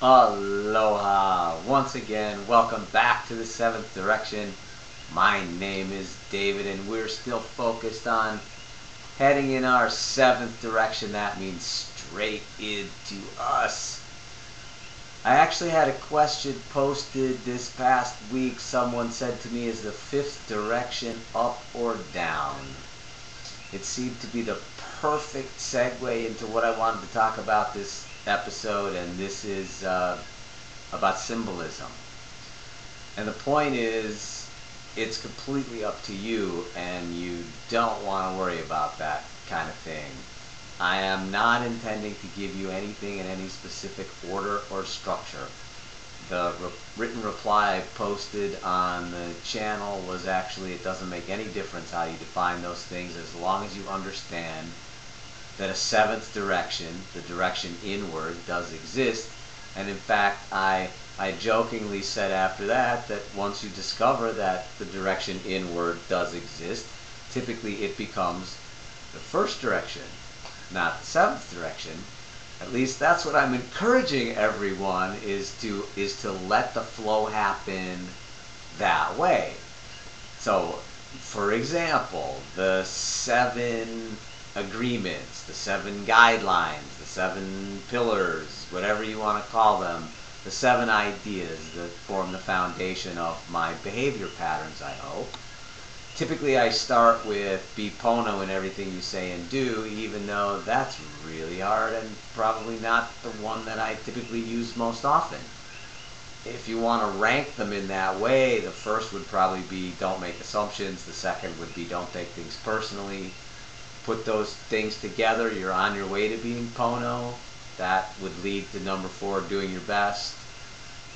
Aloha! Once again, welcome back to the 7th Direction. My name is David and we're still focused on heading in our 7th direction. That means straight into us. I actually had a question posted this past week. Someone said to me, is the 5th direction up or down? It seemed to be the perfect segue into what I wanted to talk about this episode, and this is about symbolism. And the point is, it's completely up to you, and you don't want to worry about that kind of thing. I am not intending to give you anything in any specific order or structure. The written reply I posted on the channel was actually, it doesn't make any difference how you define those things as long as you understand that a 7th direction, the direction inward, does exist. And in fact, I jokingly said after that once you discover that the direction inward does exist, typically it becomes the 1st direction, not the 7th direction. At least that's what I'm encouraging everyone, is to let the flow happen that way. So, for example, the 7 agreements, the 7 guidelines, the 7 pillars, whatever you want to call them, the 7 ideas that form the foundation of my behavior patterns, I hope. Typically I start with be Pono in everything you say and do, even though that's really hard and probably not the one that I typically use most often. If you want to rank them in that way, the first would probably be don't make assumptions, the second would be don't take things personally. Put those things together, you're on your way to being Pono. That would lead to number 4, doing your best.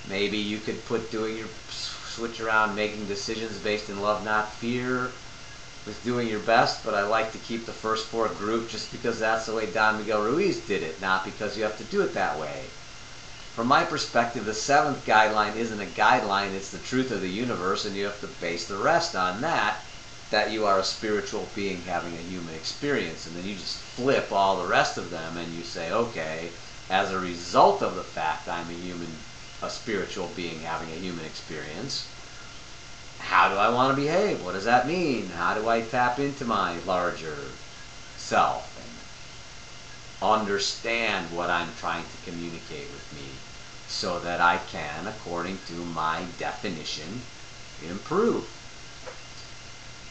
Maybe you could put switch around making decisions based in love, not fear, with doing your best, but I like to keep the first 4 grouped just because that's the way Don Miguel Ruiz did it, not because you have to do it that way. From my perspective, the 7th guideline isn't a guideline, it's the truth of the universe, and you have to base the rest on that you are a spiritual being having a human experience. And then you just flip all the rest of them and you say, okay, as a result of the fact I'm a spiritual being having a human experience, how do I want to behave? What does that mean? How do I tap into my larger self and understand what I'm trying to communicate with me so that I can, according to my definition, improve?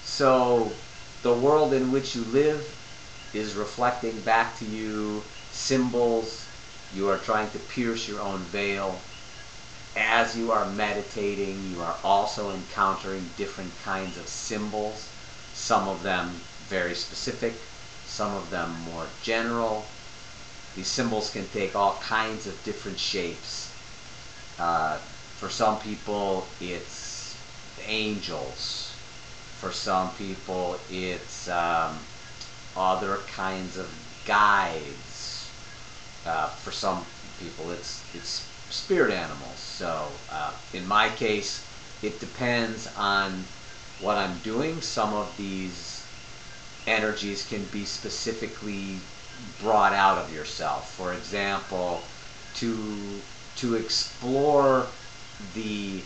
So the world in which you live is reflecting back to you symbols. You are trying to pierce your own veil. As you are meditating, you are also encountering different kinds of symbols, some of them very specific, some of them more general. These symbols can take all kinds of different shapes. For some people, it's angels. For some people, it's other kinds of guides. For some people, it's spirit animals. So in my case, it depends on what I'm doing. Some of these energies can be specifically brought out of yourself. For example, to explore the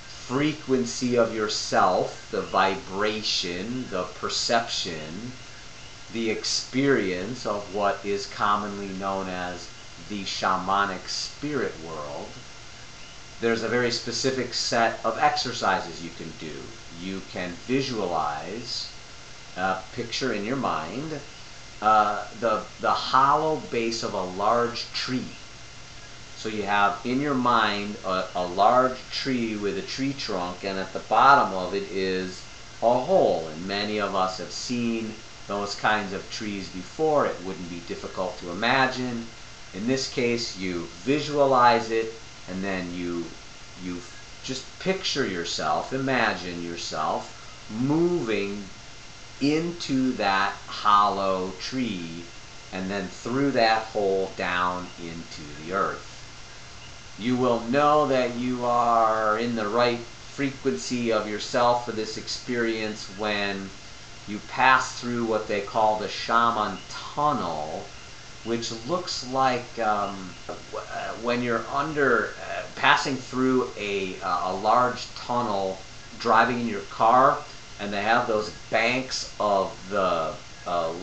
frequency of yourself, the vibration, the perception, the experience of what is commonly known as the shamanic spirit world, there's a very specific set of exercises you can do. You can visualize, picture in your mind, the hollow base of a large tree. So you have in your mind a large tree with a tree trunk, and at the bottom of it is a hole. And many of us have seen those kinds of trees before. It wouldn't be difficult to imagine. In this case, you visualize it, and then you just picture yourself, imagine yourself moving into that hollow tree, and then through that hole down into the earth. You will know that you are in the right frequency of yourself for this experience when you pass through what they call the shaman tunnel, which looks like when you're passing through a large tunnel, driving in your car, and they have those banks of the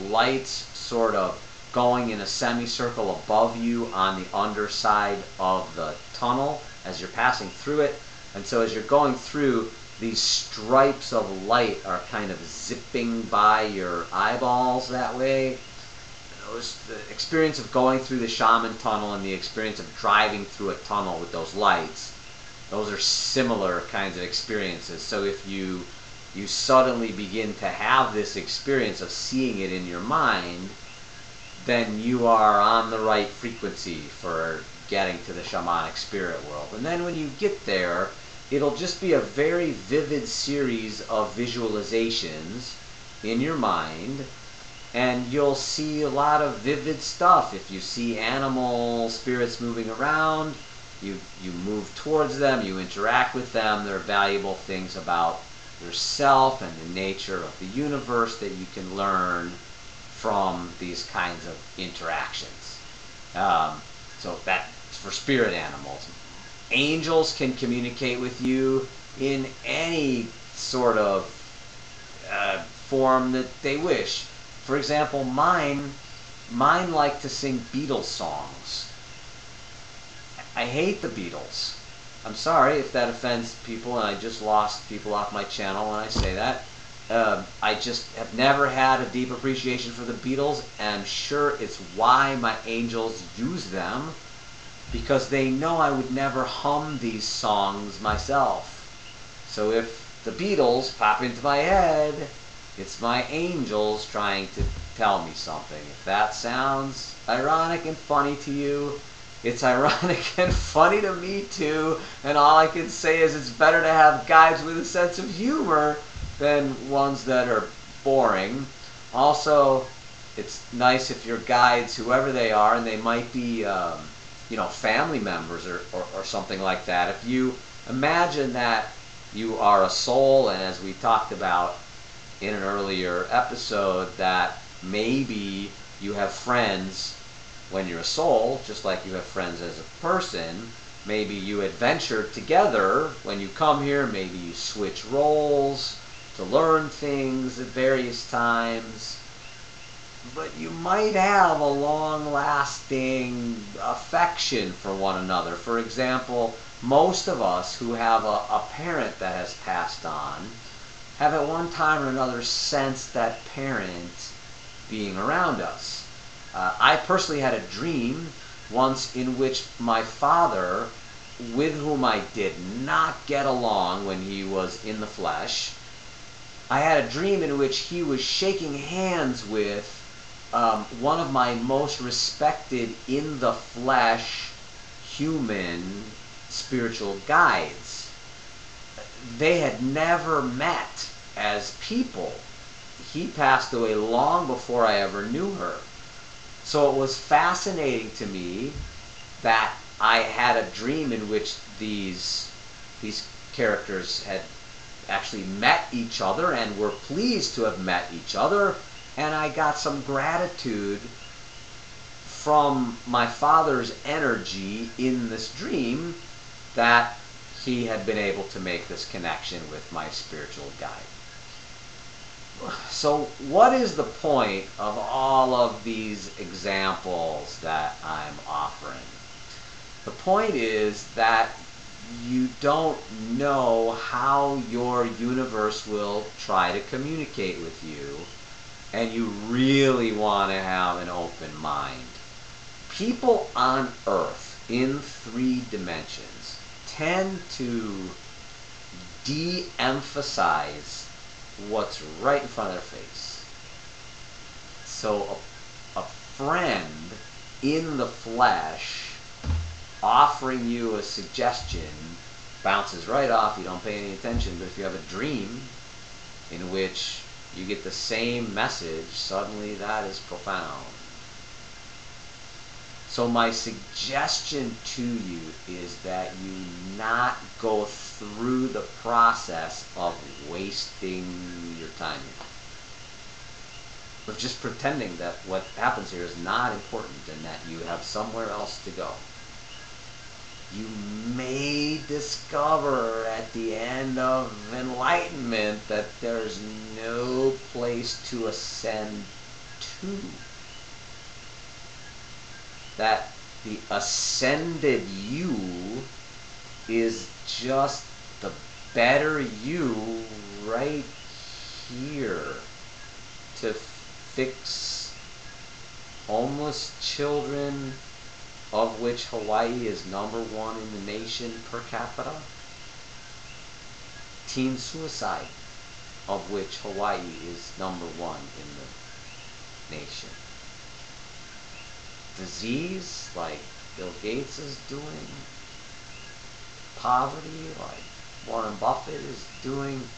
lights sort of going in a semicircle above you on the underside of the tunnel as you're passing through it. And so as you're going through, these stripes of light are kind of zipping by your eyeballs that way. The experience of going through the shaman tunnel and the experience of driving through a tunnel with those lights, those are similar kinds of experiences. So if you suddenly begin to have this experience of seeing it in your mind, then you are on the right frequency for getting to the shamanic spirit world. And then when you get there, it'll just be a very vivid series of visualizations in your mind, and you'll see a lot of vivid stuff. If you see animal spirits moving around, you move towards them, you interact with them. There are valuable things about yourself and the nature of the universe that you can learn from these kinds of interactions. So that's for spirit animals. Angels can communicate with you in any sort of form that they wish. For example, mine like to sing Beatles songs. I hate the Beatles. I'm sorry if that offends people, and I just lost people off my channel when I say that. I just have never had a deep appreciation for the Beatles, and I'm sure it's why my angels use them, because they know I would never hum these songs myself. So if the Beatles pop into my head, it's my angels trying to tell me something. If that sounds ironic and funny to you, it's ironic and funny to me too, and all I can say is it's better to have guides with a sense of humor than ones that are boring. Also, it's nice if your guides, whoever they are, and they might be family members or something like that. If you imagine that you are a soul, and as we talked about in an earlier episode, that maybe you have friends when you're a soul, just like you have friends as a person. Maybe you adventure together when you come here. Maybe you switch roles to learn things at various times. But you might have a long-lasting affection for one another. For example, most of us who have a parent that has passed on have at one time or another sensed that parent being around us. I personally had a dream once in which my father, with whom I did not get along when he was in the flesh, I had a dream in which he was shaking hands with one of my most respected in the flesh human spiritual guides. They had never met as people. He passed away long before I ever knew her. So it was fascinating to me that I had a dream in which these characters had actually met each other and were pleased to have met each other, and I got some gratitude from my father's energy in this dream that he had been able to make this connection with my spiritual guide. So what is the point of all of these examples that I'm offering? The point is that you don't know how your universe will try to communicate with you, and you really want to have an open mind. People on Earth in 3 dimensions tend to de-emphasize what's right in front of their face. So a friend in the flesh offering you a suggestion bounces right off, you don't pay any attention. But if you have a dream in which you get the same message, suddenly that is profound. So my suggestion to you is that you not go through the process of wasting your time. of just pretending that what happens here is not important and that you have somewhere else to go. You may discover at the end of enlightenment that there's no place to ascend to. That the ascended you is just the better you right here to fix homeless children, of which Hawaii is #1 in the nation per capita. Teen suicide, of which Hawaii is #1 in the nation. Disease, like Bill Gates is doing. Poverty, like Warren Buffett is doing.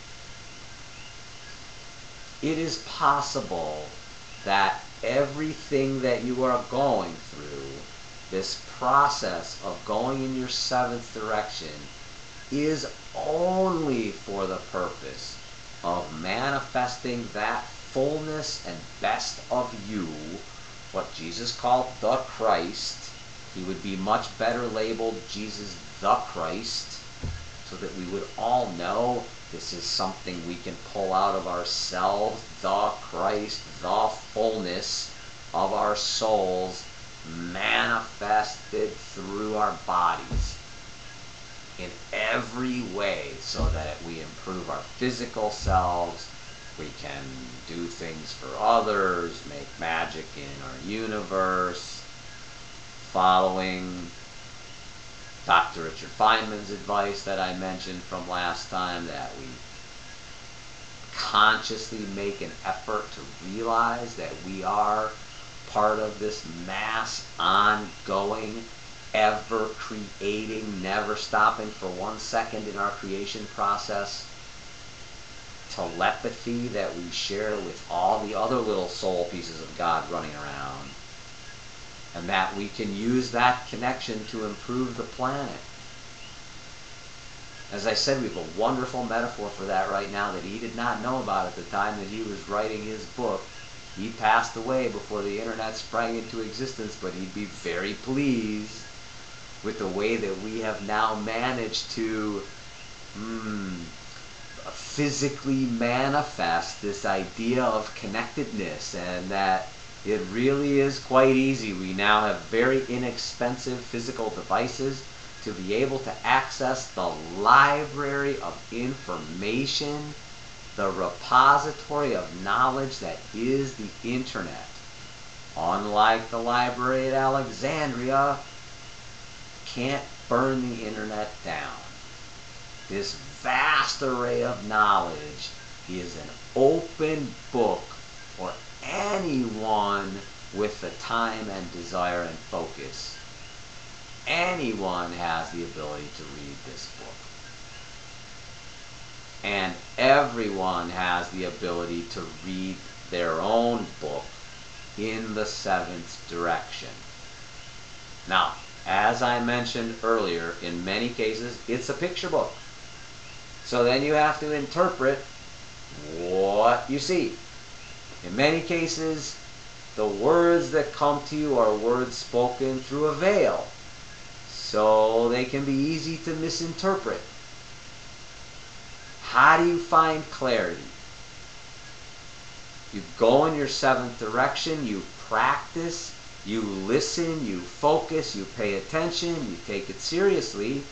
It is possible that everything that you are going through, this process of going in your 7th direction, is only for the purpose of manifesting that fullness and best of you, what Jesus called the Christ. He would be much better labeled Jesus the Christ, so that we would all know this is something we can pull out of ourselves, the Christ, the fullness of our souls, manifested through our bodies in every way, so that we improve our physical selves, we can do things for others, make magic in our universe, following Dr. Richard Feynman's advice that I mentioned from last time, that we consciously make an effort to realize that we are part of this mass, ongoing, ever creating, never stopping for 1 second in our creation process, telepathy that we share with all the other little soul pieces of God running around, and that we can use that connection to improve the planet. As I said, we have a wonderful metaphor for that right now that he did not know about at the time that he was writing his book. He passed away before the internet sprang into existence, but he'd be very pleased with the way that we have now managed to physically manifest this idea of connectedness, and that it really is quite easy. We now have very inexpensive physical devices to be able to access the library of information, the repository of knowledge that is the internet. Unlike the library at Alexandria, can't burn the internet down. This vast array of knowledge is an open book for anyone with the time and desire and focus. Anyone has the ability to read this book. And everyone has the ability to read their own book in the 7th direction. Now, as I mentioned earlier, in many cases, it's a picture book. So then you have to interpret what you see. In many cases, the words that come to you are words spoken through a veil, so they can be easy to misinterpret. How do you find clarity? You go in your 7th direction, you practice, you listen, you focus, you pay attention, you take it seriously,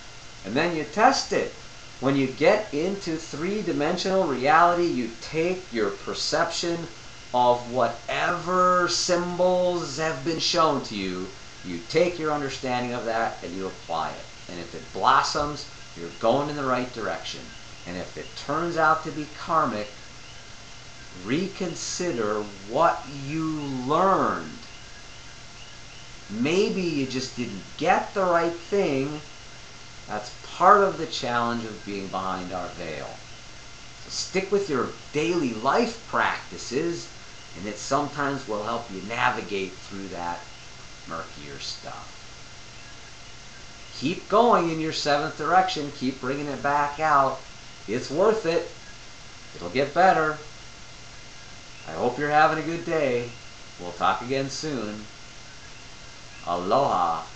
and then you test it. When you get into 3-dimensional reality, you take your perception of whatever symbols have been shown to you, you take your understanding of that and you apply it. And if it blossoms, you're going in the right direction. And if it turns out to be karmic, reconsider what you learned. Maybe you just didn't get the right thing. That's part of the challenge of being behind our veil. So stick with your daily life practices, and it sometimes will help you navigate through that murkier stuff. Keep going in your 7th direction. Keep bringing it back out. It's worth it. It'll get better. I hope you're having a good day. We'll talk again soon. Aloha.